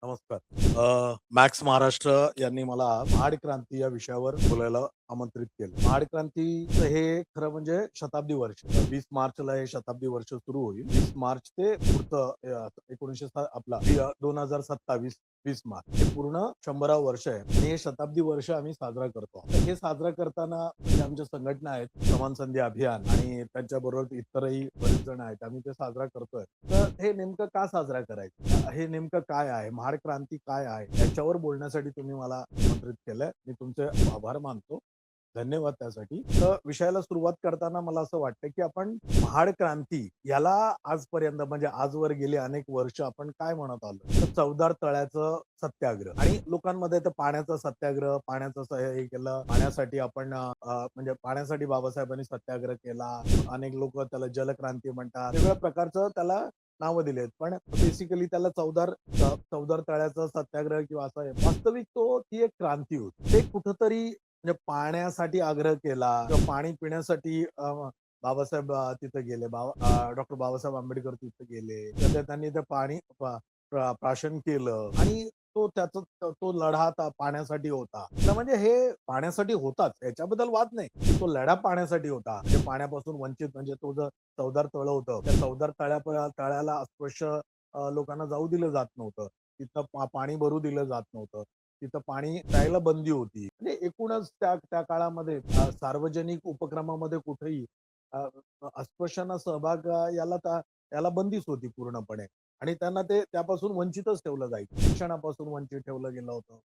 नमस्कार. मॅक्स महाराष्ट्र यांनी मला महाड क्रांती या विषयावर बोलायला आमंत्रित केलं. महाड क्रांतीचं हे खरं म्हणजे शताब्दी वर्ष. 20 मार्चला हे शताब्दी वर्ष सुरू होईल. 20 मार्च ते पुढचं 1900 आपला 2027 20 मार्च. हे पूर्ण 100 वर्ष आहे आणि हे शताब्दी वर्ष आम्ही साजरा करतो. तर हे साजरा करताना म्हणजे आमच्या संघटना आहेत, समान संधी अभियान आणि त्यांच्याबरोबर इतरही बरेच जण आहेत. आम्ही ते साजरा करतोय. तर हे नेमकं का साजरा करायचं? हे नेमकं काय आहे? महाड क्रांती काय आहे? याच्यावर बोलण्यासाठी तुम्ही मला आमंत्रित केलंय. मी तुमचे आभार मानतो. धन्यवाद त्यासाठी. तर विषयाला सुरुवात करताना मला असं वाटतं, की आपण महाड क्रांती याला आजपर्यंत म्हणजे आजवर गेली अनेक वर्ष आपण काय म्हणत आलो? तर चवदार तळ्याचं सत्याग्रह आणि लोकांमध्ये तर पाण्याचा सत्याग्रह, पाण्याचं हे केलं. पाण्यासाठी आपण म्हणजे पाण्यासाठी बाबासाहेबांनी सत्याग्रह केला. अनेक लोकं त्याला जलक्रांती म्हणतात. वेगवेगळ्या प्रकारचं त्याला नावं दिलेत. पण बेसिकली त्याला चवदार तळ्याचा सत्याग्रह किंवा असं आहे. वास्तविक ती एक क्रांती होती. ते कुठेतरी म्हणजे पाण्यासाठी आग्रह केला किंवा पाणी पिण्यासाठी बाबासाहेब तिथे गेले. डॉक्टर बाबासाहेब आंबेडकर तिथे गेले. तर त्यांनी ते पाणी प्राशन केलं आणि तो लढा पाण्यासाठी होता. तर म्हणजे हे पाण्यासाठी होताच याच्याबद्दल वाद नाही. तो लढा पाण्यासाठी होता. म्हणजे पाण्यापासून वंचित म्हणजे तो जो चवदार तळं होतं. त्या चवदार तळ्याला अस्पृश्य लोकांना जाऊ दिलं जात नव्हतं. तिथं पाणी भरू दिलं जात नव्हतं. तिथं पाणी प्यायला बंदी होती. म्हणजे एकूणच त्या त्या काळामध्ये सार्वजनिक उपक्रमामध्ये कुठेही अ, अस्पृश्यांना सहभाग याला बंदीच होती पूर्णपणे आणि त्यांना ते त्यापासून वंचितच ठेवलं जायचं. शिक्षणापासून वंचित ठेवलं गेलं होतं.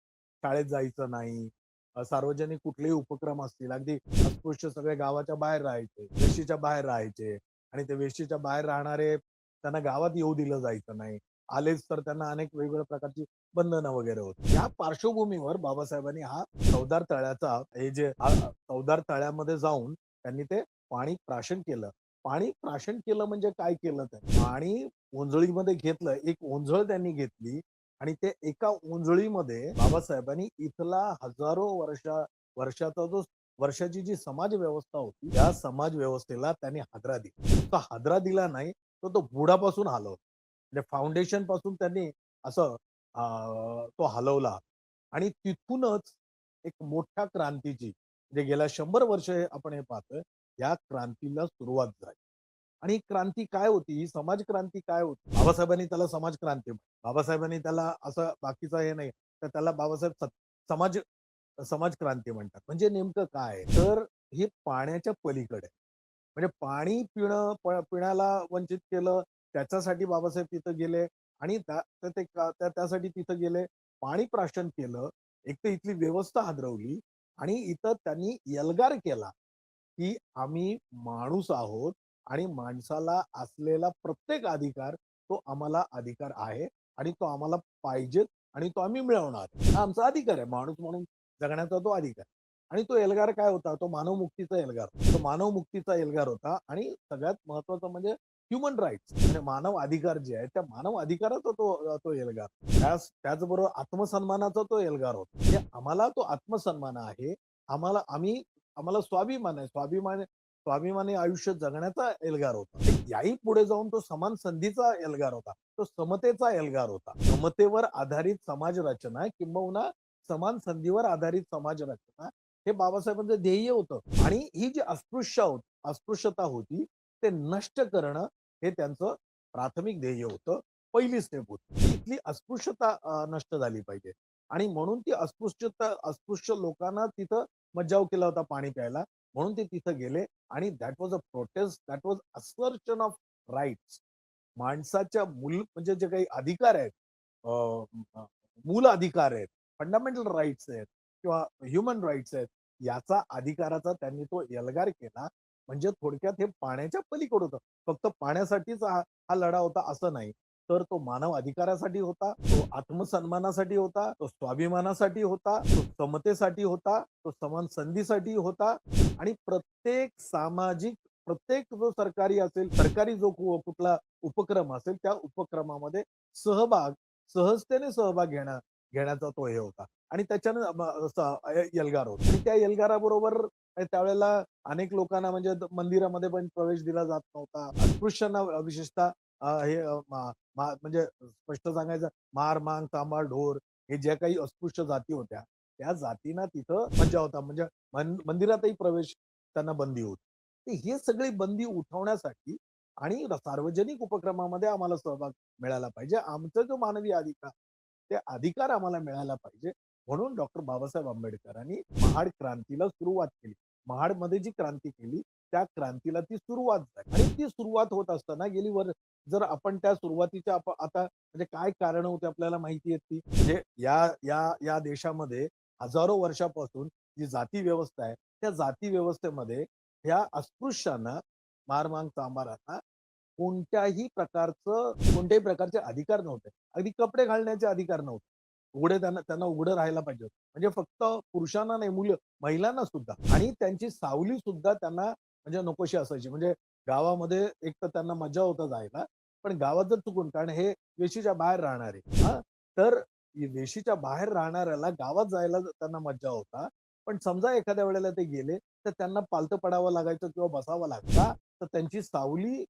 शाळेत जायचं नाही. सार्वजनिक कुठलेही उपक्रम असतील, अगदी अस्पृश्य सगळे गावाच्या बाहेर राहायचे, वेशीच्या बाहेर राहायचे आणि ते वेशीच्या बाहेर राहणारे त्यांना गावात येऊ दिलं जायचं नाही. आलेच तर त्यांना अनेक वेगवेगळ्या प्रकारची बंधनं वगैरे होती. या पार्श्वभूमीवर बाबासाहेबांनी हा चवदार तळ्याचा हे जे चवदार तळ्यामध्ये जाऊन त्यांनी ते पाणी प्राशन केलं. पाणी प्राशन केलं म्हणजे काय केलं त्यांनी? पाणी ओंजळीमध्ये घेतलं. एक ओंजळ त्यांनी घेतली आणि ते एका ओंजळीमध्ये बाबासाहेबांनी इथला हजारो वर्षाचा वर्षाची जी समाज व्यवस्था होती, त्या समाज व्यवस्थेला त्यांनी हादरा दिला. तो हादरा दिला नाही, तर तो बुडापासून हलवला. म्हणजे फाउंडेशन पासून त्यांनी असं तो हलवला आणि तिथूनच एक मोठ्या क्रांतीची म्हणजे गेल्या 100 वर्ष आपण हे पाहतोय, या क्रांतीला सुरुवात झाली. आणि ही क्रांती काय होती? ही समाज क्रांती काय होती? बाबासाहेबांनी त्याला समाज क्रांती बाबासाहेबांनी त्याला असं बाकीचं हे नाही, तर त्याला बाबासाहेब समाज समाज क्रांती म्हणतात. म्हणजे नेमकं काय? तर हे पाण्याच्या पलीकडे. म्हणजे पाणी पिण्याला वंचित केलं. त्याच्यासाठी बाबासाहेब तिथं गेले आणि त्यासाठी तिथं गेले. पाणी प्राशन केलं. एक तर इथली व्यवस्था हादरवली आणि इथं त्यांनी एल्गार केला, की आम्ही माणूस आहोत आणि माणसाला असलेला प्रत्येक अधिकार, तो आम्हाला अधिकार आहे आणि तो आम्हाला पाहिजे आणि तो आम्ही मिळवणार. हा आमचा अधिकार आहे. माणूस म्हणून जगण्याचा तो अधिकार. आणि तो एल्गार काय होता? तो मानवमुक्तीचा एल्गार. तो मानवमुक्तीचा एल्गार होता आणि सगळ्यात महत्त्वाचं म्हणजे ह्युमन राइट्स म्हणजे मानव अधिकार जे आहेत, त्या मानव अधिकाराचा तो एल्गार. त्याचबरोबर आत्मसन्मानाचा तो एल्गार होता. म्हणजे आम्हाला तो आत्मसन्मान आहे. आम्हाला स्वाभिमान आहे. स्वाभिमानी आयुष्य जगण्याचा एल्गार होता. याही पुढे जाऊन तो समान संधीचा एल्गार होता. तो समतेचा एल्गार होता. समतेवर आधारित समाज रचना किंबहुना समान संधीवर आधारित समाज रचना हे बाबासाहेबांचं ध्येय होतं आणि ही जी अस्पृश्यता होती ते नष्ट करणं हे त्यांचं प्राथमिक ध्येय होतं. पहिली स्टेप होती. इथली अस्पृश्यता नष्ट झाली पाहिजे आणि म्हणून ती अस्पृश्य लोकांना तिथं मज्जाव केला होता पाणी प्यायला. म्हणून ते तिथं गेले आणि that was a protest, that was assertion of rights. माणसाच्या म्हणजे जे काही अधिकार आहेत, अ, अ, मूल अधिकार आहेत, फंडामेंटल राइट्स आहेत किंवा ह्युमन राइट्स आहेत, याचा अधिकाराचा त्यांनी तो एल्गार केला. म्हणजे थोडक्यात हे पाण्याच्या पलीकडे होतं. फक्त पाण्यासाठीच हा लढा होता असं नाही. तर तो मानव अधिकारासाठी होता, तो आत्मसन्मानासाठी होता, तो स्वाभिमानासाठी होता, तो समतेसाठी होता, तो समान संधीसाठी होता आणि प्रत्येक जो सरकारी जो कुठला उपक्रम असेल, त्या उपक्रमामध्ये सहजतेने सहभाग घेण्याचा तो हे होता आणि त्याच्यानं एल्गार होता आणि त्या एल्गाराबरोबर त्यावेळेला अनेक लोकांना म्हणजे मंदिरामध्ये पण प्रवेश दिला जात नव्हता. अस्पृश्यांना विशेषतः हे म्हणजे स्पष्ट सांगायचं, मार, मांग, सांभाळ, ढोर हे ज्या काही अस्पृश्य जाती होत्या, त्या जातींना तिथं मज्जा होता. म्हणजे मंदिरातही प्रवेश त्यांना बंदी होती. तर हे सगळी बंदी उठवण्यासाठी आणि सार्वजनिक उपक्रमामध्ये आम्हाला सहभाग मिळाला पाहिजे. आमचा जो मानवी अधिकार, ते अधिकार आम्हाला मिळायला पाहिजे. म्हणून डॉक्टर बाबासाहेब आंबेडकरांनी महाड क्रांतीला सुरुवात केली. महाडमध्ये जी क्रांती केली, त्या क्रांतीला ती सुरुवात झाली आणि ती सुरुवात होत असताना जर आपण त्या सुरुवातीच्या आता म्हणजे काय कारण होते आपल्याला माहिती आहेत ती. म्हणजे या या या देशामध्ये हजारो वर्षापासून जी जाती व्यवस्था आहे, त्या जाती व्यवस्थेमध्ये ह्या अस्पृश्यांना, मारमांग चांभारांना कोणत्याही प्रकारचे अधिकार नव्हते. अगदी कपडे घालण्याचे अधिकार नव्हते. त्यांना त्यांना उघडं राहायला पाहिजे होतं. म्हणजे फक्त पुरुषांना नाही, महिलांना सुद्धा आणि त्यांची सावली सुद्धा त्यांना म्हणजे नकोशी असायची. म्हणजे गावामध्ये एक तर त्यांना मज्जा होता जायला, पण गावात जर चुकून कारण हे वेशीच्या बाहेर राहणारे हां, तर वेशीच्या बाहेर राहणाऱ्याला गावात जायला त्यांना मज्जा होता. पण समजा एखाद्या वेळेला ते गेले, तर त्यांना पालथं पडावं लागायचं किंवा बसावं लागायचं. का? तर त्यांची सावली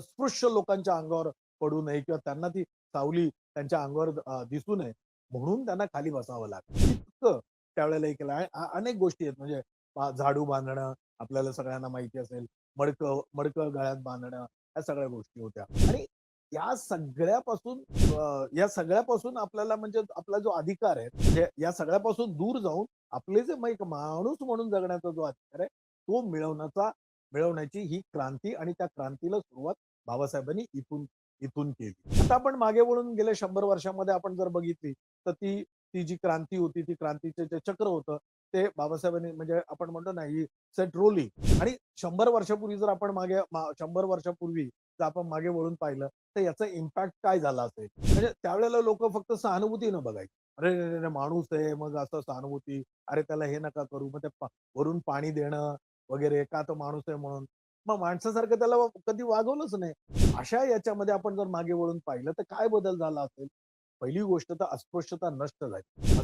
स्पृश्य लोकांच्या अंगावर पडू नये किंवा त्यांना ती सावली त्यांच्या अंगावर दिसू नये म्हणून त्यांना खाली बसावं लागतं. इतकं त्यावेळेला हे केलं. अनेक गोष्टी आहेत म्हणजे झाडू बांधणं आपल्याला सगळ्यांना माहिती असेल. मडकं मडकं गळ्यात बांधणं ह्या सगळ्या गोष्टी होत्या. आणि या सगळ्यापासून आपल्याला म्हणजे आपला जो अधिकार आहे, म्हणजे या सगळ्यापासून दूर जाऊन आपले जे मग एक माणूस म्हणून जगण्याचा जो अधिकार आहे, तो मिळवण्याची ही क्रांती आणि त्या क्रांतीला सुरुवात बाबासाहेबांनी इथून इथून केली. आता आपण मागे वळून गेल्या 100 वर्षामध्ये आपण जर बघितली, तर ती ती जी क्रांती होती, ती क्रांतीचे जे चक्र होतं, ते बाबासाहेबांनी म्हणजे आपण म्हणतो ना, ही सेट रोलिंग आणि 100 वर्षापूर्वी जर आपण 100 वर्षापूर्वी जर आपण मागे वळून पाहिलं, तर याचा इम्पॅक्ट काय झाला असेल? म्हणजे त्यावेळेला लोकं फक्त सहानुभूतीनं बघायची. "अरे, रे, रे, रे, माणूस आहे, मग असं सहानुभूती. अरे, त्याला हे नका करू." मग ते वरून पाणी देणं वगैरे, का तो माणूस आहे म्हणून. मग माणसासारखं त्याला कधी वागवलंच नाही. अशा याच्यामध्ये आपण जर मागे वळून पाहिलं, तर काय बदल झाला असेल? पहिली गोष्ट तर अस्पृश्यता नष्ट झाली.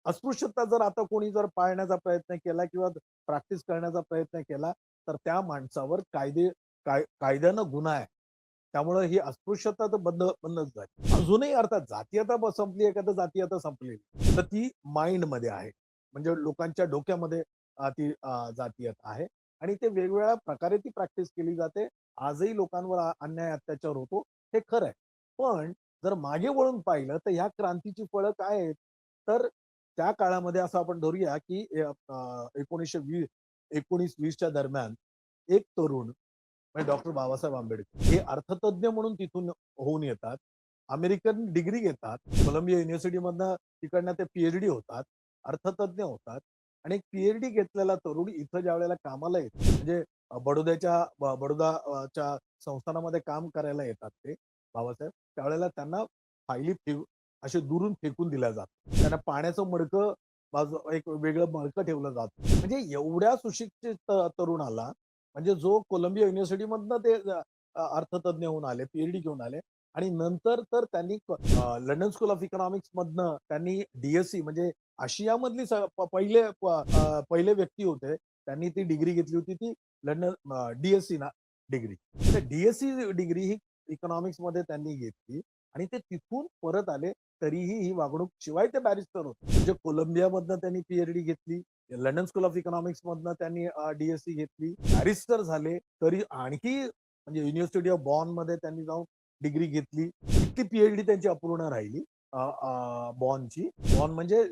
अस्पृश्यता जर आता कोणी जर पाळण्याचा प्रयत्न केला किंवा प्रॅक्टिस करण्याचा प्रयत्न केला, तर त्या माणसावर कायद्यानं गुन्हा आहे. त्यामुळे ही अस्पृश्यता तर बंदच झाली. अजूनही अर्थात जातीयता संपली आहे का तर जातीयता संपलेली. तर ती माइंडमध्ये आहे. म्हणजे लोकांच्या डोक्यामध्ये ती जातीयता आहे आणि ते वेगवेगळ्या प्रकारे ती प्रॅक्टिस केली जाते. आजही लोकांवर अन्याय अत्याचार होतो, हे खरं आहे. पण जर मागे वळून पाहिलं तर ह्या क्रांतीची फळं काय आहेत? तर त्या काळामध्ये असं आपण धरूया, की 1920 1920च्या दरम्यान एक तरुण म्हणजे डॉक्टर बाबासाहेब आंबेडकर हे अर्थतज्ञ म्हणून तिथून होऊन येतात. अमेरिकन डिग्री घेतात. कोलंबिया युनिव्हर्सिटीमधनं तिकडनं ते पी-एच-डी होतात. अर्थतज्ञ होतात आणि एक पी-एच-डी घेतलेला तरुण इथं ज्यावेळेला कामाला येतो म्हणजे बडोदाच्या संस्थानामध्ये काम करायला येतात ते बाबासाहेब. त्यावेळेला त्यांना फायली असे दुरून फेकून दिल्या जातात. त्यांना पाण्याचं मडकं एक वेगळं मडकं ठेवलं जातं. म्हणजे एवढ्या सुशिक्षित तरुणाला म्हणजे जो कोलंबिया युनिव्हर्सिटीमधनं ते अर्थतज्ञ होऊन आले, पी-एच-डी घेऊन आले आणि नंतर तर त्यांनी लंडन स्कूल ऑफ इकॉनॉमिक्स मधनं त्यांनी डी म्हणजे आशियामधली पहिले व्यक्ती होते. त्यांनी ती डिग्री घेतली होती ती लंडन ना डिग्री. तर डिग्री ही इकॉनॉमिक्समध्ये त्यांनी घेतली आणि ते तिथून परत आले. तरीही ही वागणूक शिवाय ते बॅरिस्टर होते. म्हणजे कोलंबियामधनं त्यांनी पी-एच-डी घेतली. लंडन स्कूल ऑफ इकॉनॉमिक्स मधनं त्यांनी घेतली. बॅरिस्टर झाले. तरी आणखी म्हणजे युनिव्हर्सिटी ऑफ बॉनमध्ये त्यांनी जाऊन डिग्री घेतली. इतकी पी-एच-डी त्यांची अपूर्ण राहिली. बॉनची. बॉन म्हणजे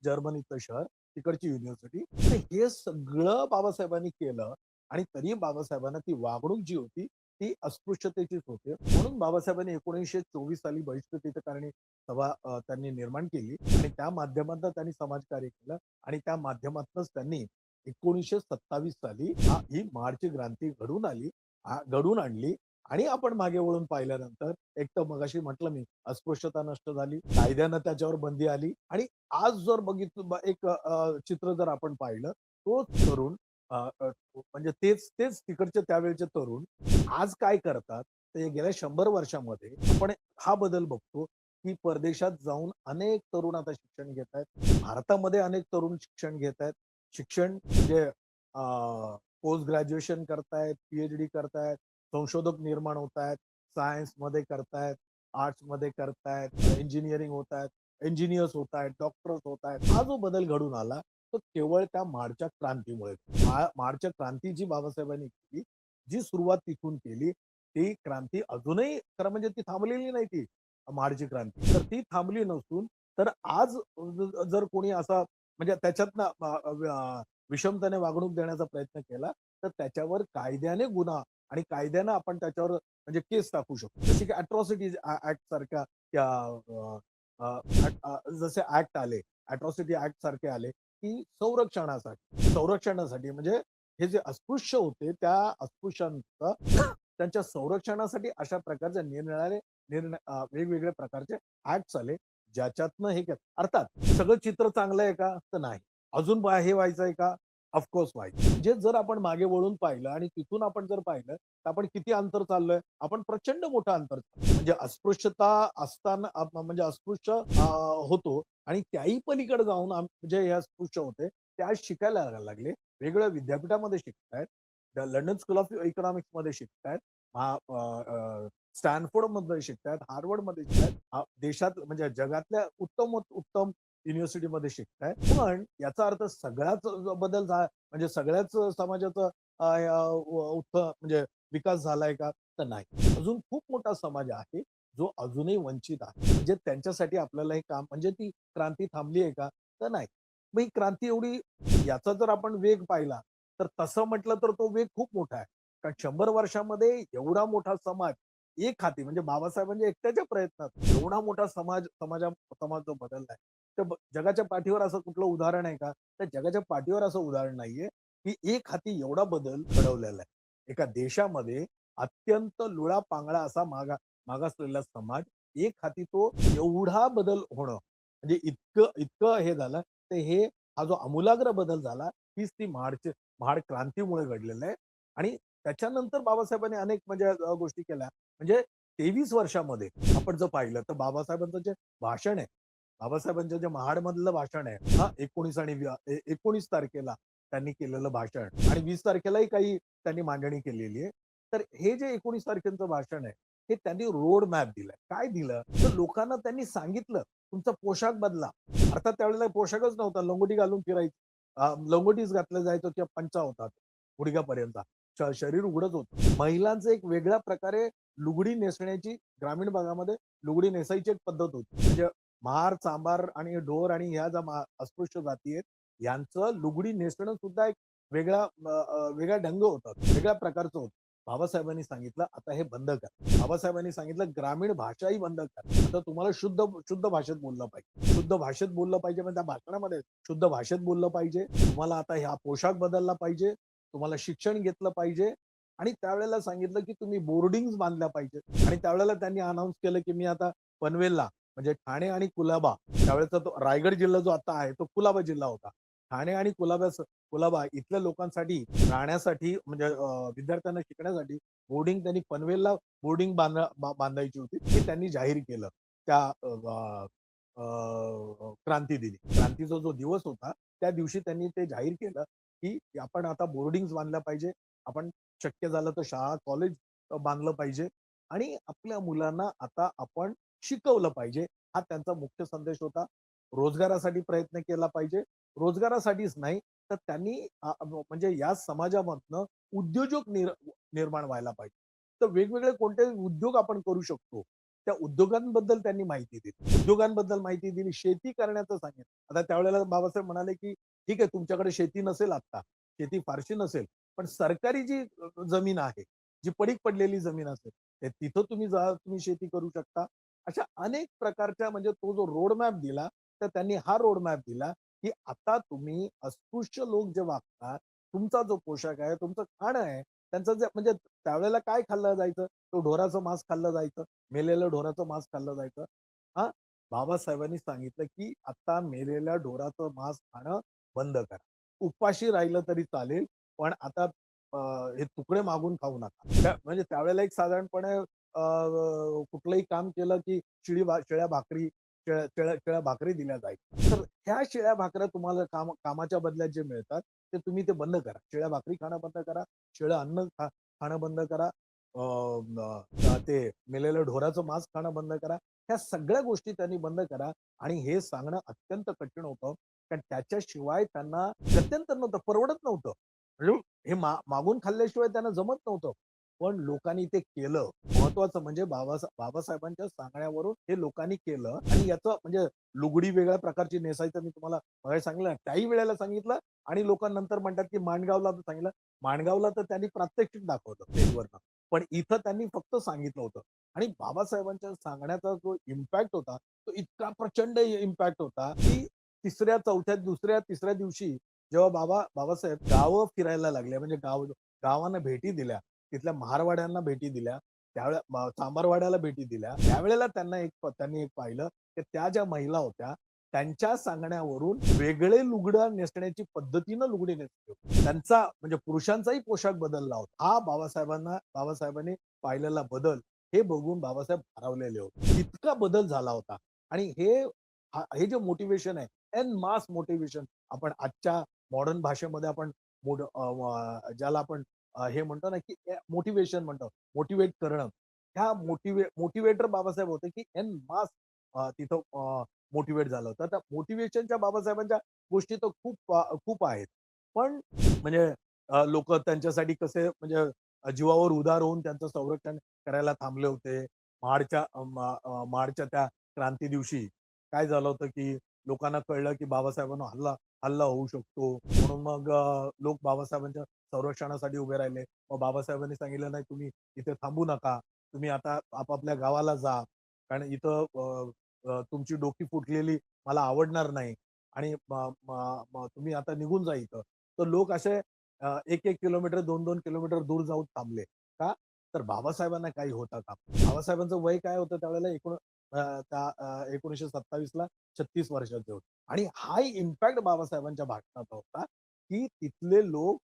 जर्मनीचं शहर, तिकडची युनिव्हर्सिटी. तर हे सगळं बाबासाहेबांनी केलं आणि तरी बाबासाहेबांना ती वागणूक जी होती, ती अस्पृश्यतेचीच होती. म्हणून बाबासाहेबांनी 1924 साली बहिष्कृत हितकारणी सभा त्यांनी निर्माण केली आणि त्या माध्यमातून त्यांनी समाजकार्य केलं आणि त्या माध्यमातूनच त्यांनी 1927 साली ही महाडची क्रांती घडवून आणली आणि आपण मागे वळून पाहिल्यानंतर एक तर मगाशी म्हटलं मी अस्पृश्यता नष्ट झाली, कायद्यानं त्याच्यावर बंदी आली आणि आज जर बघितलं एक चित्र जर आपण पाहिलं, तोच तरुण म्हणजे तेच तिकडचे त्यावेळचे तरुण आज काय करतात? ते गेल्या 100 वर्षामध्ये आपण हा बदल बघतो, की परदेशात जाऊन अनेक तरुण आता शिक्षण घेत आहेत. भारतामध्ये अनेक तरुण शिक्षण घेत आहेत. शिक्षण म्हणजे पोस्ट ग्रॅज्युएशन करतायत, पी-एच-डी करतायत. संशोधक निर्माण होत आहेत, सायन्समध्ये करतायत, आर्ट्समध्ये करतायत, इंजिनिअरिंग होत आहेत, इंजिनियर्स होत आहेत, डॉक्टर्स होत आहेत. हा जो बदल घडून आला, तो केवळ त्या माडच्या क्रांतीमुळे. माडच्या क्रांती जी बाबासाहेबांनी केली, जी सुरुवात तिथून केली, ती क्रांती अजूनही खरं म्हणजे ती थांबलेली नाही ती माडची क्रांती. तर ती थांबली नसून तर आज जर कोणी असा म्हणजे त्याच्यातनं विषमतेने वागणूक देण्याचा प्रयत्न केला, तर त्याच्यावर कायद्याने गुन्हा आणि कायद्यानं आपण त्याच्यावर म्हणजे केस टाकू शकतो. जसे की अॅट्रॉसिटीज ॲक्ट सारख्या त्या जसे ॲक्ट आले, अॅट्रॉसिटी ॲक्ट सारखे आले, की संरक्षणासाठी म्हणजे हे जे अस्पृश्य होते, त्या अस्पृश्यांचं त्यांच्या संरक्षणासाठी अशा प्रकारचे वेगवेगळ्या प्रकारचे ॲक्ट्स आले, ज्याच्यातनं हे अर्थात सगळं चित्र चांगलं आहे का? तर नाही. अजून हे व्हायचंय का? ऑफकोर्स व्हायचं. म्हणजे जर आपण मागे वळून पाहिलं आणि तिथून आपण जर पाहिलं, तर आपण किती अंतर चाललोय? आपण प्रचंड मोठं अंतर म्हणजे अस्पृश्यता असताना म्हणजे अस्पृश्य होतो आणि त्याही पलीकडे जाऊन जे हे अस्पृश्य होते, ते आज शिकायला लागले. वेगवेगळ्या विद्यापीठामध्ये शिकतायत. लंडन स्कूल ऑफ इकॉनॉमिक्समध्ये शिकतायत. स्टॅनफोर्डमध्ये शिकतायत, हार्वर्डमध्ये शिकतायत. देशात म्हणजे जगातल्या उत्तम युनिव्हर्सिटीमध्ये शिकतायत. पण याचा अर्थ सगळ्याच बदल म्हणजे सगळ्याच समाजाचा म्हणजे विकास झालाय का? तर नाही. अजून खूप मोठा समाज आहे, जो अजूनही वंचित आहे. म्हणजे त्यांच्यासाठी आपल्याला हे काम म्हणजे ती क्रांती थांबली आहे का? तर नाही. मग ही क्रांती एवढी याचा जर आपण वेग पाहिला, तर तसं म्हटलं तर तो वेग खूप मोठा आहे. कारण 100 वर्षामध्ये एवढा मोठा समाज एक हाती म्हणजे बाबासाहेबांच्या एकट्याच्या प्रयत्नात एवढा मोठा समाज जो बदललाय. तर जगाच्या पाठीवर असं कुठलं उदाहरण आहे का? तर जगाच्या पाठीवर असं उदाहरण नाहीये, की एक हाती एवढा बदल घडवलेला आहे. एका देशामध्ये अत्यंत लुळा-पांगळा असा मागासलेला समाज, एक हाती तो एवढा बदल होणं, म्हणजे इतकं इतकं हे झालं, तर हा जो आमूलाग्र बदल झाला, हीच ती महाड क्रांतीमुळे घडलेलं आहे आणि त्याच्यानंतर बाबासाहेबांनी अनेक म्हणजे गोष्टी केल्या. म्हणजे 23 वर्षामध्ये आपण जर पाहिलं, तर बाबासाहेबांचं जे भाषण आहे, बाबासाहेबांचं जे महाडमधलं भाषण आहे, हां, 19 आणि 19 तारखेला त्यांनी केलेलं भाषण आणि 20 तारखेलाही काही त्यांनी मांडणी केलेली आहे. तर हे जे 19 तारखेचं भाषण आहे, हे त्यांनी रोड मॅप दिलाय. काय दिलं? तर लोकांना त्यांनी सांगितलं, तुमचा पोशाख बदला. अर्थात त्यावेळेला पोशाखच नव्हता. लंगोटी घालून फिरायचं. लंगोटीच घातलं जायचं किंवा पंचा होता गुडघ्यापर्यंत. शरीर उघडच होतं. महिलांचं एक वेगळ्या प्रकारे लुगडी नेसण्याची ग्रामीण भागामध्ये लुगडी नेसायची एक पद्धत होती. म्हणजे महार, चांभार आणि ढोर आणि ह्या ज्या अस्पृश्य जाती आहेत, यांचं लुगडी नेसणं सुद्धा एक वेगळा ढंग होता. वेगळ्या प्रकारचं होतं. बाबासाहेबांनी सांगितलं, "आता हे बंद करा." बाबासाहेबांनी सांगितलं, "ग्रामीण भाषाही बंद करा. आता तुम्हाला शुद्ध शुद्ध भाषेत बोललं पाहिजे. शुद्ध भाषेत बोललं पाहिजे म्हणजे त्या भाषणामध्ये शुद्ध भाषेत बोललं पाहिजे. तुम्हाला आता हा पोशाख बदलला पाहिजे. तुम्हाला शिक्षण घेतलं पाहिजे." आणि त्यावेळेला सांगितलं, की तुम्ही बोर्डिंग्ज बांधल्या पाहिजेत आणि त्यावेळेला त्यांनी अनाउन्स केलं, की मी आता पनवेलला म्हणजे ठाणे आणि कुलाबा त्यावेळेचा तो रायगड जिल्हा जो आता आहे, तो कुलाबा जिल्हा होता. ठाणे आणि कुलाबा इथल्या लोकांसाठी राहण्यासाठी म्हणजे विद्यार्थ्यांना शिकण्यासाठी बोर्डिंग त्यांनी पनवेलला बोर्डिंग बांधायची होती. हे त्यांनी जाहीर केलं. त्या क्रांती दिनी. क्रांतीचा जो दिवस होता, त्या दिवशी त्यांनी ते जाहीर केलं, की आपण आता बोर्डिंग्ज बांधल्या पाहिजे. आपण शक्य झालं तर शाळा, कॉलेज बांधलं पाहिजे आणि आपल्या मुलांना आता आपण शिकवलं पाहिजे. हा त्यांचा मुख्य संदेश होता. रोजगारासाठी प्रयत्न केला पाहिजे. रोजगारासाठीच नाही, तर त्यांनी म्हणजे या समाजामधनं उद्योजक निर्माण व्हायला पाहिजे. तर वेगवेगळे कोणते उद्योग आपण करू शकतो. त्या उद्योगांबद्दल त्यांनी माहिती दिली. उद्योगांबद्दल माहिती दिली. शेती करण्याचं सांगितलं. आता त्यावेळेला बाबासाहेब म्हणाले, की "ठीक आहे, तुमच्याकडे शेती नसेल आत्ता. शेती फारशी नसेल. पण सरकारी जी जमीन आहे, जी पडीक पडलेली जमीन असेल, तिथं तुम्ही जा, तुम्ही शेती करू शकता." अशा अनेक प्रकारच्या म्हणजे तो जो रोड मॅप दिला, तर त्यांनी हा रोड मॅप दिला, की आता तुम्ही अस्पृश्य लोक जे वागतात, तुमचा जो पोशाख आहे, तुमचं खाणं आहे, त्यांचं जे म्हणजे त्यावेळेला काय खाल्लं जायचं? तो ढोराचं मांस खाल्लं जायचं. मेलेलं ढोराचं मांस खाल्लं जायचं. हां, बाबासाहेबांनी सांगितलं, की आता मेलेल्या ढोराचं मांस खाणं बंद करा. उपाशी राहिलं तरी चालेल, पण आता अ, हे तुकडे मागून खाऊ नका. म्हणजे त्यावेळेला एक साधारणपणे कुठलंही काम केलं, की शिळ्या भाकरी शिळ्या भाकरी दिल्या जायच्या. तर ह्या शिळ्या भाकऱ्या तुम्हाला कामाच्या बदल्यात जे मिळतात, ते तुम्ही ते बंद करा. शिळ्या भाकरी खाणं बंद करा. शिळं अन्न खाणं बंद करा. ते मेलेल्या ढोराचं मांस खाणं बंद करा. ह्या सगळ्या गोष्टी त्यांनी बंद करा आणि हे सांगणं अत्यंत कठीण होतं. कारण त्याच्याशिवाय त्यांना गत्यंतर नव्हतं, परवडत नव्हतं. म्हणजे हे मागून खाल्ल्याशिवाय त्यांना जमत नव्हतं. पण लोकांनी ते केलं. महत्वाचं म्हणजे बाबासाहेबांच्या सांगण्यावरून हे लोकांनी केलं आणि याचं म्हणजे लुगडी वेगळ्या प्रकारची नेसायचं मी तुम्हाला मगाशी सांगितलं ना, त्याही वेळेला सांगितलं आणि लोकांनंतर म्हणतात, की माणगावला तर सांगितलं. माणगावला तर त्यांनी प्रात्यक्षिक दाखवलं स्टेजवरनं. पण इथं त्यांनी फक्त सांगितलं होतं आणि बाबासाहेबांच्या सांगण्याचा जो इम्पॅक्ट होता, तो इतका प्रचंड इम्पॅक्ट होता, की तिसऱ्या, चौथ्या, दुसऱ्या, तिसऱ्या दिवशी जेव्हा बाबासाहेब गावं फिरायला लागले, म्हणजे गावांना भेटी दिल्या, तिथल्या महारवाड्यांना भेटी दिल्या, त्यावेळेला चांभारवाड्याला भेटी दिल्या. त्यावेळेला त्यांनी एक पाहिलं, की त्या ज्या महिला होत्या, त्यांच्या सांगण्यावरून वेगळे लुगडं नेसण्याची पद्धतीनं लुगडी नेसली होती. त्यांचा म्हणजे पुरुषांचाही पोशाख बदलला होता. हा बाबासाहेबांनी पाहिलेला बदल हे बघून बाबासाहेब भारावलेले होते. इतका बदल झाला होता आणि हे जे मोटिव्हेशन आहे, एन मास मोटिव्हेशन आपण आजच्या मॉडर्न भाषेमध्ये आपण ज्याला आपण हे म्हणतो ना, की मोटिव्हेशन म्हणतो. मोटिव्हेट करणं. ह्या मोटिव्हेटर बाबासाहेब होते, की एन मास तिथं मोटिव्हेट झालं होतं. तर मोटिव्हेशनच्या बाबासाहेबांच्या गोष्टी तर खूप आहेत. पण म्हणजे त्यांच्यासाठी कसे म्हणजे जीवावर उदार होऊन त्यांचं संरक्षण करायला थांबले होते. मार्चच्या त्या क्रांती दिवशी काय झालं होतं, की लोकांना कळलं, की बाबासाहेबांना हल्ला होऊ शकतो. म्हणून मग लोक बाबासाहेबांच्या संरक्षणासाठी उभे राहिले. मग बाबासाहेबांनी सांगितलं, "नाही, तुम्ही इथे थांबू नका. तुम्ही आता आपापल्या गावाला जा. कारण इथं तुमची डोकी फुटलेली मला आवडणार नाही आणि म म म तुम्ही आता निघून जा इथं." तर लोक असे 1-1 किलोमीटर, 2-2 किलोमीटर दूर जाऊन थांबले. का? तर बाबासाहेबांना काही होता कामा बाबासाहेबांचं वय काय होतं त्यावेळेला 1927 ला 36 वर्षाचे होते. आणि हा इम्पॅक्ट बाबासाहेबांच्या भाषणाचा होता, की तिथले लोक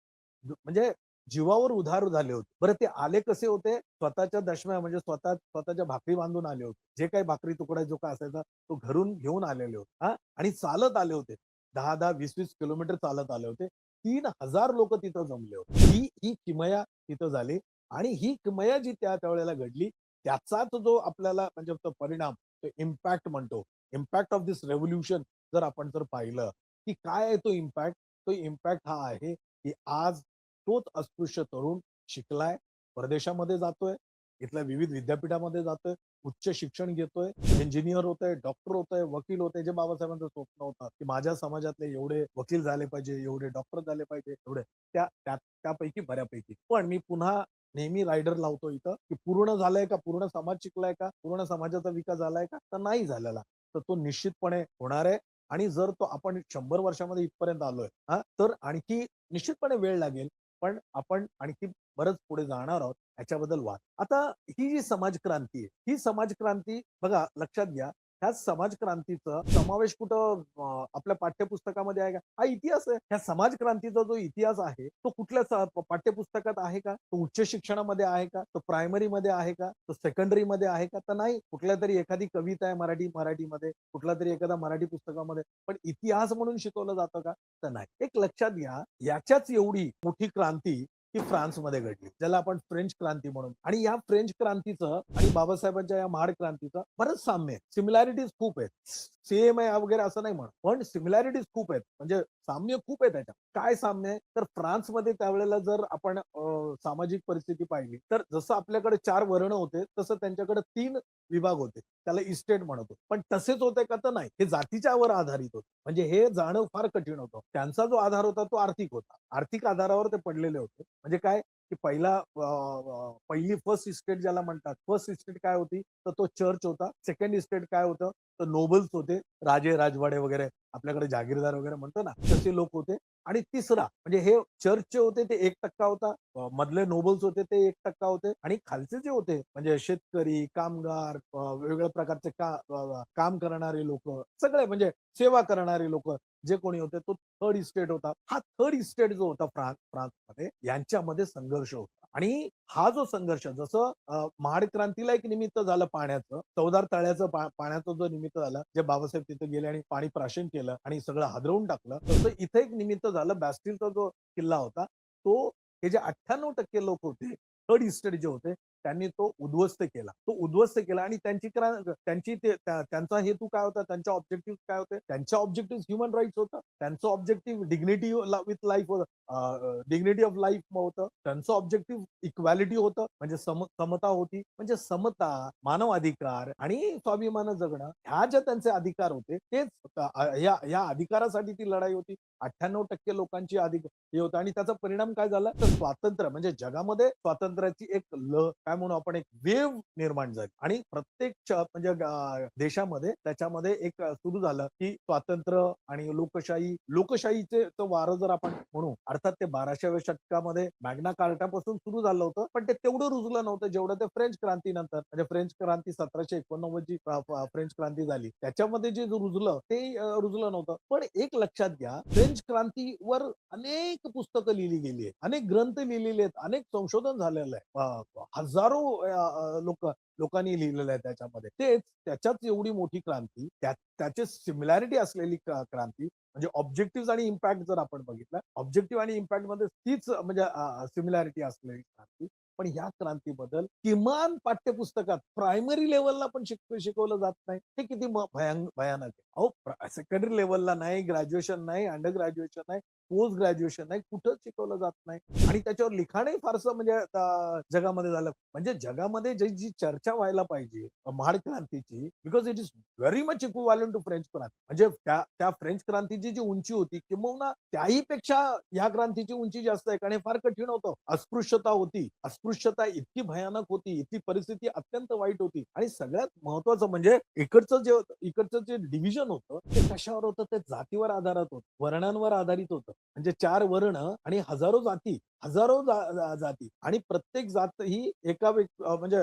म्हणजे जीवावर उधार झाले होते. बरं ते आले कसे होते? स्वतःच्या दशम्या म्हणजे स्वतःच्या भाकरी बांधून आले होते. जे काही भाकरी तुकडा जो काही असायचा तो घरून घेऊन आलेले होते. हां आणि चालत आले होते. 10-10, 20-20 किलोमीटर चालत आले होते. 3,000 लोकं तिथं जमले होते. ही किमया तिथं झाली आणि ही किमया जी त्यावेळेला घडली, त्याचाच जो आपल्याला म्हणजे तो परिणाम, तो इम्पॅक्ट म्हणतो. इम्पॅक्ट ऑफ धिस रिव्होल्यूशन जर आपण पाहिलं, की काय आहे तो इम्पॅक्ट? तो इम्पॅक्ट हा आहे, की आज तोच अस्पृश्य तरुण शिकलाय, परदेशामध्ये जातोय, इथल्या विविध विद्यापीठामध्ये जातोय, उच्च शिक्षण घेतोय, इंजिनिअर होतोय, डॉक्टर होतोय, वकील होतोय, जे बाबासाहेबांचं स्वप्न होतं, की माझ्या समाजातले एवढे वकील झाले पाहिजे, एवढे डॉक्टर झाले पाहिजे, एवढे त्यापैकी बऱ्यापैकी. पण मी पुन्हा नेहमी रायडर लावतो इथं, की पूर्ण झालंय का? पूर्ण समाज शिकलाय का? पूर्ण समाजाचा विकास झालाय का? तर नाही झालेला. तर तो निश्चितपणे होणार आहे आणि जर तो आपण 100 वर्षामध्ये इथपर्यंत आलोय, हां, तर आणखी निश्चितपणे वेळ लागेल. पण आपण आणखी बरंच पुढे जाणार आहोत ह्याच्याबद्दल वाद. आता ही जी समाज क्रांती आहे, ही समाज क्रांती बघा लक्षात घ्या, ह्या समाज क्रांतीचा समावेश कुठं आपल्या पाठ्यपुस्तकामध्ये आहे का? हा इतिहास आहे. ह्या समाज क्रांतीचा जो इतिहास आहे, तो कुठल्या पाठ्यपुस्तकात आहे का? तो उच्च शिक्षणामध्ये आहे का? तो प्रायमरीमध्ये आहे का? तो सेकंडरीमध्ये आहे का? तर नाही. कुठल्यातरी एखादी कविता आहे मराठीमध्ये, कुठलातरी एखादा मराठी पुस्तकामध्ये. पण इतिहास म्हणून शिकवलं जातं का? तर नाही. एक लक्षात घ्या, याच्याच एवढी मोठी क्रांती ही फ्रान्समध्ये घडली. ज्याला आपण फ्रेंच क्रांती म्हणून आणि या फ्रेंच क्रांतीचं आणि बाबासाहेबांच्या या महाड क्रांतीचं बरंच साम्य आहे. सिमिलॅरिटीज खूप आहेत. सेम आहे वगैरे असं नाही म्हणत. पण सिमिलॅरिटीज खूप आहेत. म्हणजे साम्य खूप आहे त्याच्यात. काय साम्य आहे? तर फ्रान्समध्ये त्यावेळेला जर आपण सामाजिक परिस्थिती पाहिली, तर जसं आपल्याकडे 4 वर्ण होते, तसं त्यांच्याकडे 3 विभाग होते. त्याला इस्टेट म्हणत पण तसेच होते का? तर नाही. हे जातीच्यावर आधारित होते. म्हणजे हे जाणं फार कठीण होतं. त्यांचा जो आधार होता तो आर्थिक होता. आर्थिक आधारावर ते पडलेले होते. म्हणजे काय? की पहिली फर्स्ट इस्टेट ज्याला म्हणतात. फर्स्ट इस्टेट काय होती? तर तो चर्च होता. सेकंड इस्टेट काय होतं? तर नोबल्स होते. राजे, राजवाडे वगैरे आपल्याकडे जागीरदार वगैरे म्हणतो ना, तसे लोक होते. आणि तिसरा म्हणजे हे चर्चचे होते ते 1% होता. मधले नोबल्स होते ते 1% होते आणि खालचे जे होते म्हणजे शेतकरी, कामगार, वेगवेगळ्या प्रकारचे काम करणारे लोकं, सगळे म्हणजे सेवा करणारे लोकं जे कोणी होते तो थर्ड इस्टेट होता. हा थर्ड इस्टेट जो होता फ्रान्समध्ये यांच्यामध्ये संघर्ष होता. आणि हा जो संघर्ष जसं महाड क्रांतीला एक निमित्त झालं पाण्याचं, चवदार तळ्याचं पाण्याचं जो निमित्त झालं, जे बाबासाहेब तिथे गेले आणि पाणी प्राशन केलं आणि सगळं हादरवून टाकलं. तसं इथे एक निमित्त झालं. बॅस्टिलचा जो किल्ला होता, तो हे जे 98% लोक होते, थर्ड इस्टेट जे होते, त्यांनी तो उद्ध्वस्त केला. तो उद्ध्वस्त केला आणि त्यांचा हेतू काय होता? त्यांच्या ऑब्जेक्टिव्ह काय होते? त्यांच्या ऑब्जेक्टिव्ह ह्युमन राईट्स होतं. त्यांचं ऑब्जेक्टिव्ह डिग्निटी विथ लाईफ होतं. डिग्निटी ऑफ लाईफ होतं. त्यांचं ऑब्जेक्टिव्ह इक्वॅलिटी होतं. म्हणजे समता होती. म्हणजे समता, मानव अधिकार आणि स्वाभिमान जगणं ह्या ज्या त्यांचे अधिकार होते तेच या अधिकारासाठी ती लढाई होती. 98% लोकांची हे होतं आणि त्याचा परिणाम काय झाला? तर स्वातंत्र्य म्हणजे जगामध्ये स्वातंत्र्याची एक काय म्हणू आपण एक वेव्ह निर्माण झाली आणि प्रत्येक म्हणजे देशामध्ये त्याच्यामध्ये एक सुरू झालं की स्वातंत्र्य आणि लोकशाहीचे वारं जर आपण म्हणू अर्थात ते 12व्या शतकामध्ये मॅग्ना कार्टापासून सुरू झालं होतं पण ते तेवढं रुजलं नव्हतं जेवढं ते फ्रेंच क्रांतीनंतर म्हणजे फ्रेंच क्रांती 1789 ची फ्रेंच क्रांती झाली त्याच्यामध्ये जे रुजलं ते रुजलं नव्हतं पण एक लक्षात घ्या फ्रेंच क्रांतीवर अनेक पुस्तकं लिहिली गेली आहेत अनेक ग्रंथ लिहिलेले आहेत अनेक संशोधन झालेलं आहे हजारो लोकांनी लिहिलेलं आहे त्याच्यामध्ये तेच त्याच्याच एवढी मोठी क्रांती त्याचे सिमिलॅरिटी असलेली क्रांती म्हणजे ऑब्जेक्टिव्ह आणि इम्पॅक्ट जर आपण बघितलं ऑब्जेक्टिव्ह आणि इम्पॅक्ट मध्ये तीच म्हणजे सिमिलॅरिटी असलेली क्रांती पण ह्या क्रांतीबद्दल किमान पाठ्यपुस्तकात प्रायमरी लेवलला पण शिकवलं जात नाही हे किती भयानक आहे अहो सेकंडरी लेवलला नाही ग्रॅज्युएशन नाही अंडर ग्रॅज्युएशन नाही पोस्ट ग्रॅज्युएशन नाही कुठंच शिकवलं जात नाही आणि त्याच्यावर लिखाणही फारसं म्हणजे जगामध्ये झालं म्हणजे जगामध्ये जी चर्चा व्हायला पाहिजे महाड क्रांतीची because it is very much equivalent to French क्रांती म्हणजे त्या फ्रेंच क्रांतीची जी उंची होती किंवा त्याही पेक्षा या क्रांतीची उंची जास्त आहे कारण हे फार कठीण होतं अस्पृश्यता होती अस्पृश्यता इतकी भयानक होती इतकी परिस्थिती अत्यंत वाईट होती आणि सगळ्यात महत्वाचं म्हणजे इकडचं जे डिव्हिजन होतं ते कशावर होतं ते जातीवर आधारित होतं वर्णांवर आधारित होतं म्हणजे 4 वर्ण आणि हजारो जाती आणि प्रत्येक जात ही एका म्हणजे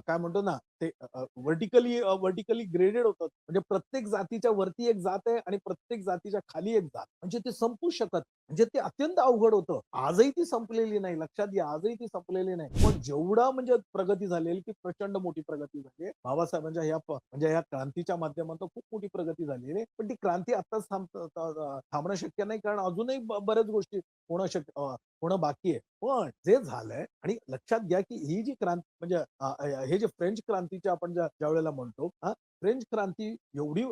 काय म्हणतो ना ते वर्टिकली ग्रेडेड होतात म्हणजे प्रत्येक जातीच्या वरती एक जात आहे आणि प्रत्येक जातीच्या खाली एक जात म्हणजे ते संपू शकत म्हणजे ते अत्यंत अवघड होतं आजही ती संपलेली नाही लक्षात घ्या आजही ती संपलेली नाही पण जेवढा म्हणजे प्रगती झालेली ती प्रचंड मोठी प्रगती झाली बाबासाहेबांच्या म्हणजे या क्रांतीच्या माध्यमातून खूप मोठी प्रगती झालेली आहे पण ती क्रांती आताच थांबणं शक्य नाही कारण अजूनही बऱ्याच गोष्टी होणं बाकी आहे पण जे झालंय आणि लक्षात घ्या की ही जी क्रांती म्हणजे हे जे फ्रेंच क्रांतीची आपण ज्या वेळेला म्हणतो फ्रेंच क्रांती एवढी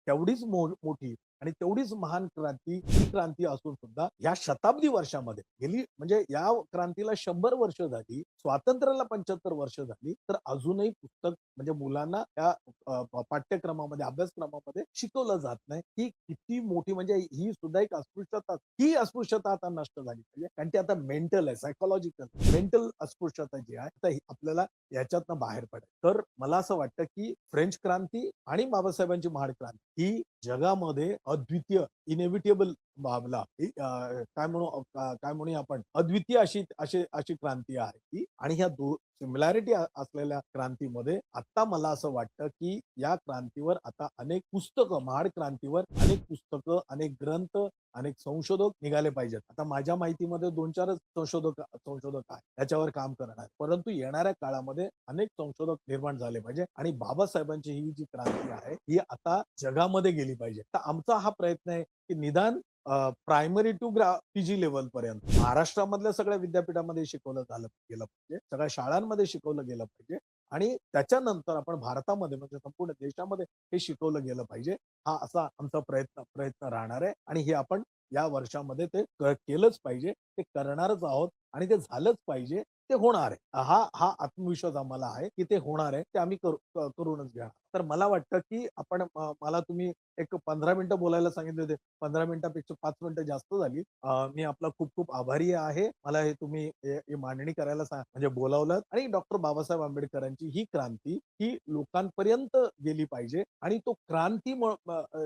तेवढीच मोठी आणि तेवढीच महान ही क्रांती असून सुद्धा या शताब्दी वर्षामध्ये गेली म्हणजे या क्रांतीला 100 वर्ष झाली स्वातंत्र्याला 75 वर्ष झाली तर अजूनही पुस्तक म्हणजे मुलांना त्या पाठ्यक्रमामध्ये अभ्यासक्रमामध्ये शिकवलं जात नाही ही किती मोठी म्हणजे ही सुद्धा एक अस्पृश्यता आता नष्ट झाली पाहिजे कारण ती आता मेंटल आहे सायकोलॉजिकल मेंटल अस्पृश्यता जी आहे तर आपल्याला याच्यातनं बाहेर पडेल तर मला असं वाटतं की फ्रेंच क्रांती आणि बाबासाहेबांची महाड क्रांती ही जगामध्ये अद्वितीय इनेव्हिटेबल बाबला काय म्हणू आपण अद्वितीय अशी क्रांती आहे ती आणि ह्या सिमिलॅरिटी असलेल्या क्रांतीमध्ये आता मला असं वाटतं की या क्रांतीवर आता अनेक पुस्तकं महाड क्रांतीवर अनेक पुस्तकं अनेक ग्रंथ अनेक संशोधक निघाले पाहिजेत आता माझ्या माहितीमध्ये 2-4 संशोधक आहे त्याच्यावर काम करणार परंतु येणाऱ्या काळामध्ये अनेक संशोधक निर्माण झाले पाहिजे आणि बाबासाहेबांची ही जी क्रांती आहे ही आता जगामध्ये गेली पाहिजे तर आमचा हा प्रयत्न आहे की निदान प्रायमरी टू पीजी लेवल पर्यंत महाराष्ट्रामधल्या सगळ्या विद्यापीठामध्ये शिकवलं गेलं पाहिजे सगळ्या शाळांमध्ये शिकवलं गेलं पाहिजे आणि त्याच्यानंतर आपण भारतामध्ये म्हणजे संपूर्ण देशामध्ये हे शिकवलं गेलं पाहिजे हा असा आमचा प्रयत्न राहणार आहे आणि हे आपण या वर्षामध्ये ते केलंच पाहिजे ते करणारच आहोत आणि ते झालंच पाहिजे ते होणार आहे हा आत्मविश्वास आम्हाला आहे की ते होणार आहे ते आम्ही करूनच घेणार तर मला वाटतं की आपण मला तुम्ही एक 15 मिनिटं बोलायला सांगितले होते 15 मिनिटापेक्षा 5 मिनिटं जास्त झाली मी आपला खूप खूप आभारी आहे मला हे तुम्ही मांडणी करायला म्हणजे बोलावलं आणि डॉक्टर बाबासाहेब आंबेडकरांची ही क्रांती ही लोकांपर्यंत गेली पाहिजे आणि तो क्रांती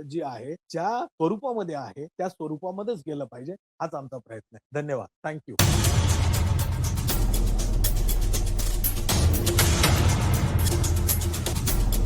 जी आहे ज्या स्वरूपामध्ये आहे त्या स्वरूपामध्येच गेलं पाहिजे हाच आमचा प्रयत्न आहे धन्यवाद थँक्यू